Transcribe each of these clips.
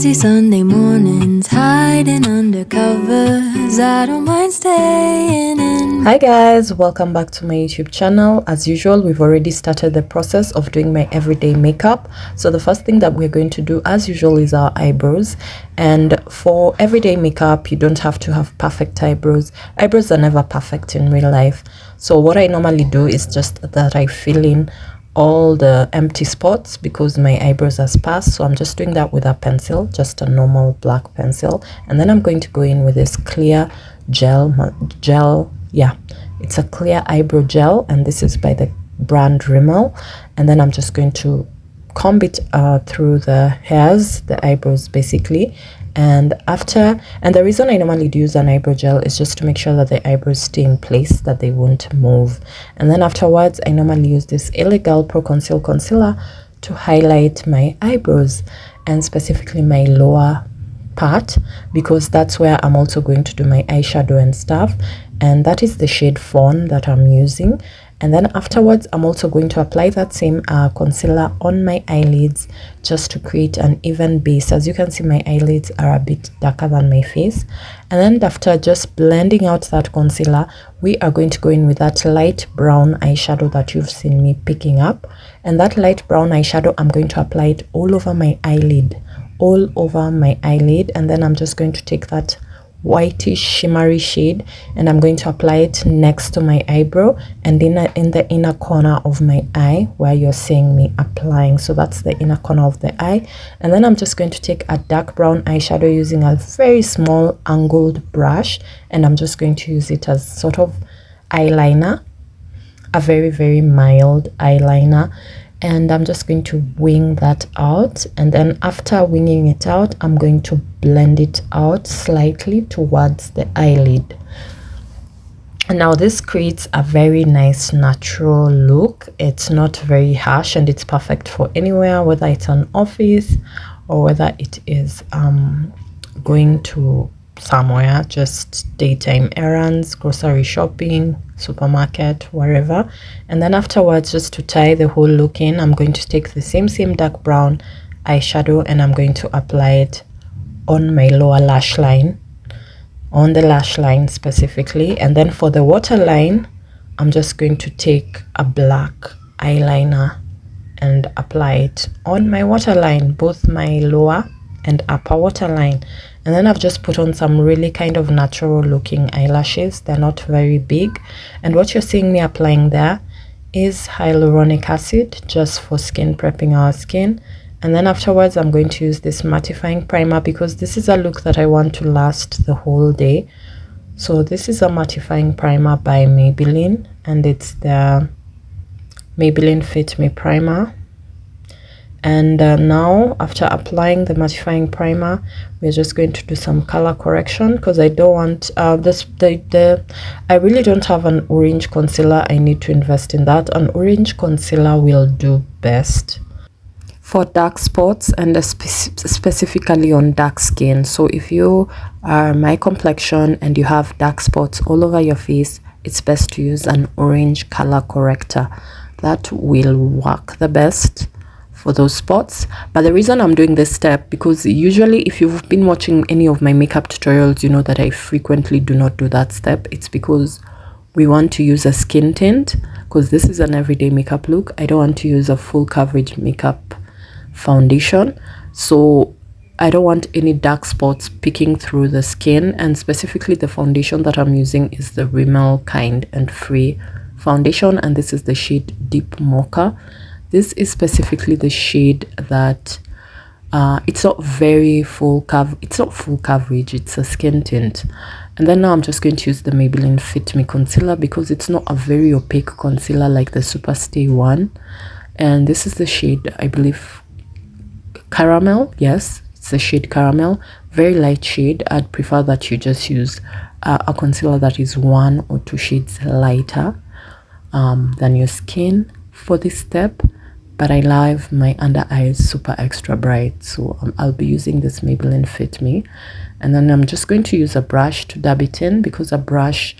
Lazy Sunday mornings, hiding under covers. I don't mind staying in. Hi guys, welcome back to my YouTube channel. As usual, we've already started the process of doing my everyday makeup. So the first thing that we're going to do as usual is our eyebrows. And for everyday makeup, you don't have to have perfect eyebrows. Eyebrows are never perfect in real life. So what I normally do is just that I fill in all the empty spots because my eyebrows are sparse. So I'm just doing that with a pencil, just a normal black pencil, and then I'm going to go in with this clear gel. Yeah, it's a clear eyebrow gel, and this is by the brand Rimmel. And then I'm just going to comb it through the hairs, the eyebrows basically. And the reason I normally do use an eyebrow gel is just to make sure that the eyebrows stay in place, that they won't move. And then afterwards, I normally use this Elegance Pro Conceal Concealer to highlight my eyebrows, and specifically my lower part, because that's where I'm also going to do my eyeshadow and stuff. And that is the shade Fawn that I'm using. And then afterwards, I'm also going to apply that same concealer on my eyelids just to create an even base. As you can see, my eyelids are a bit darker than my face. And then after just blending out that concealer, we are going to go in with that light brown eyeshadow that you've seen me picking up. And that light brown eyeshadow, I'm going to apply it all over my eyelid. And then I'm just going to take that whitish shimmery shade and I'm going to apply it next to my eyebrow and in the inner corner of my eye where you're seeing me applying. So that's the inner corner of the eye. And then I'm just going to take a dark brown eyeshadow using a very small angled brush, and I'm just going to use it as sort of eyeliner, a very, very mild eyeliner. And I'm just going to wing that out, and then after winging it out, I'm going to blend it out slightly towards the eyelid. And now this creates a very nice natural look. It's not very harsh, and it's perfect for anywhere, whether it's an office or whether it is going to somewhere, just daytime errands, grocery shopping, supermarket, wherever. And then afterwards, just to tie the whole look in, I'm going to take the same dark brown eyeshadow and I'm going to apply it on my lower lash line, on the lash line specifically. And then for the waterline, I'm just going to take a black eyeliner and apply it on my waterline, both my lower and upper waterline. And then I've just put on some really kind of natural looking eyelashes. They're not very big, and what you're seeing me applying there is hyaluronic acid, just for skin prepping our skin. And then afterwards, I'm going to use this mattifying primer because this is a look that I want to last the whole day. So this is a mattifying primer by Maybelline, and it's the Maybelline Fit Me primer. And now after applying the mattifying primer, we're just going to do some color correction because I don't want I really don't have an orange concealer. I need to invest in that. An orange concealer will do best for dark spots and specifically on dark skin. So if you are my complexion and you have dark spots all over your face, it's best to use an orange color corrector. That will work the best for those spots. But the reason I'm doing this step, because usually if you've been watching any of my makeup tutorials, you know that I frequently do not do that step. It's because we want to use a skin tint, because this is an everyday makeup look. I don't want to use a full coverage makeup foundation, so I don't want any dark spots picking through the skin. And specifically the foundation that I'm using is the Rimmel Kind and Free foundation, and this is the shade Deep Mocha. This is specifically the shade that it's not very full coverage, it's a skin tint. And then now I'm just going to use the Maybelline Fit Me concealer because it's not a very opaque concealer like the Superstay one. And this is the shade, I believe, Caramel. Yes, it's the shade Caramel, very light shade. I'd prefer that you just use a concealer that is 1 or 2 shades lighter than your skin for this step. But I love my under eyes super extra bright, so I'll be using this Maybelline Fit Me. And then I'm just going to use a brush to dab it in, because a brush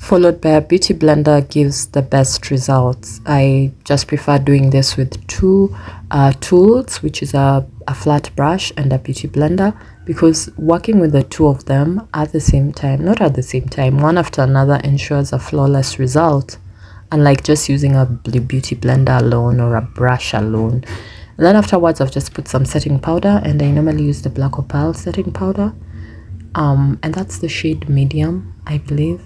followed by a beauty blender gives the best results. I just prefer doing this with two tools, which is a flat brush and a beauty blender, because working with the two of them at the same time, not at the same time, one after another, ensures a flawless result, unlike just using a beauty blender alone or a brush alone. And then afterwards, I've just put some setting powder, and I normally use the Black Opal setting powder, and that's the shade medium, I believe.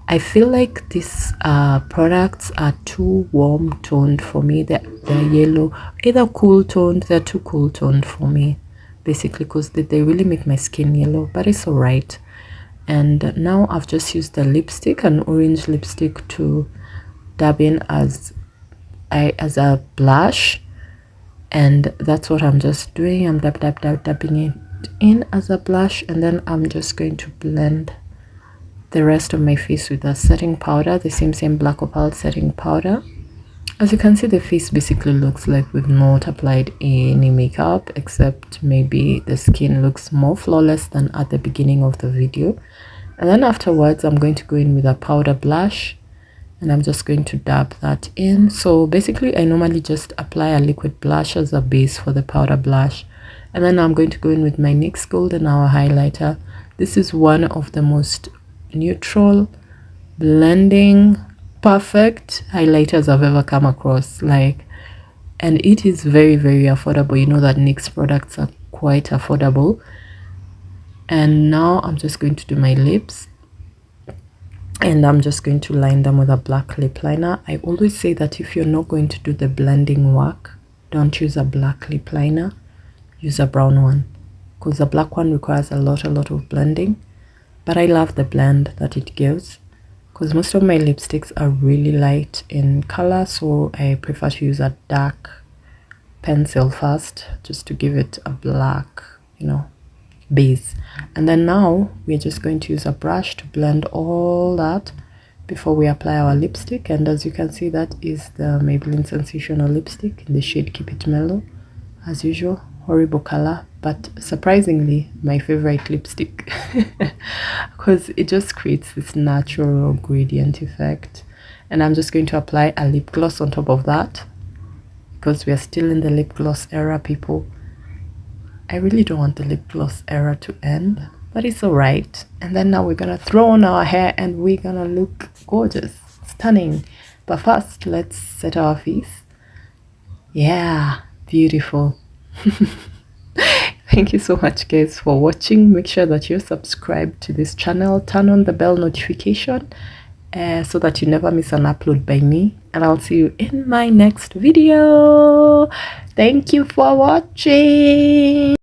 I feel like these products are too warm toned for me. They're yellow, either cool toned. They're too cool toned for me, basically, because they really make my skin yellow, but it's all right. And now I've just used the lipstick, an orange lipstick, to dab in as a blush, and that's what I'm just doing. I'm dabbing it in as a blush, and then I'm just going to blend the rest of my face with a setting powder, the same Black Opal setting powder. As you can see, the face basically looks like we've not applied any makeup, except maybe the skin looks more flawless than at the beginning of the video. And then afterwards, I'm going to go in with a powder blush, and I'm just going to dab that in. So basically, I normally just apply a liquid blush as a base for the powder blush, and then I'm going to go in with my NYX Golden Hour highlighter. This is one of the most neutral, blending, perfect highlighters I've ever come across, and it is very, very affordable. You know that NYX products are quite affordable. And now I'm just going to do my lips, and I'm just going to line them with a black lip liner. I always say that if you're not going to do the blending work, don't use a black lip liner, use a brown one, because the black one requires a lot of blending. But I love the blend that it gives, because most of my lipsticks are really light in color, so I prefer to use a dark pencil first, just to give it a black, base. And then now we're just going to use a brush to blend all that before we apply our lipstick. And as you can see, that is the Maybelline Sensational lipstick in the shade Keep It Mellow. As usual, horrible color, but surprisingly my favorite lipstick, because it just creates this natural gradient effect. And I'm just going to apply a lip gloss on top of that, because we are still in the lip gloss era, people. I really don't want the lip gloss era to end, but it's all right. And then now we're gonna throw on our hair, and we're gonna look gorgeous, stunning. But first, let's set our face. Yeah, beautiful. Thank you so much, guys, for watching. Make sure that you're subscribed to this channel, turn on the bell notification so that you never miss an upload by me, and I'll see you in my next video. Thank you for watching.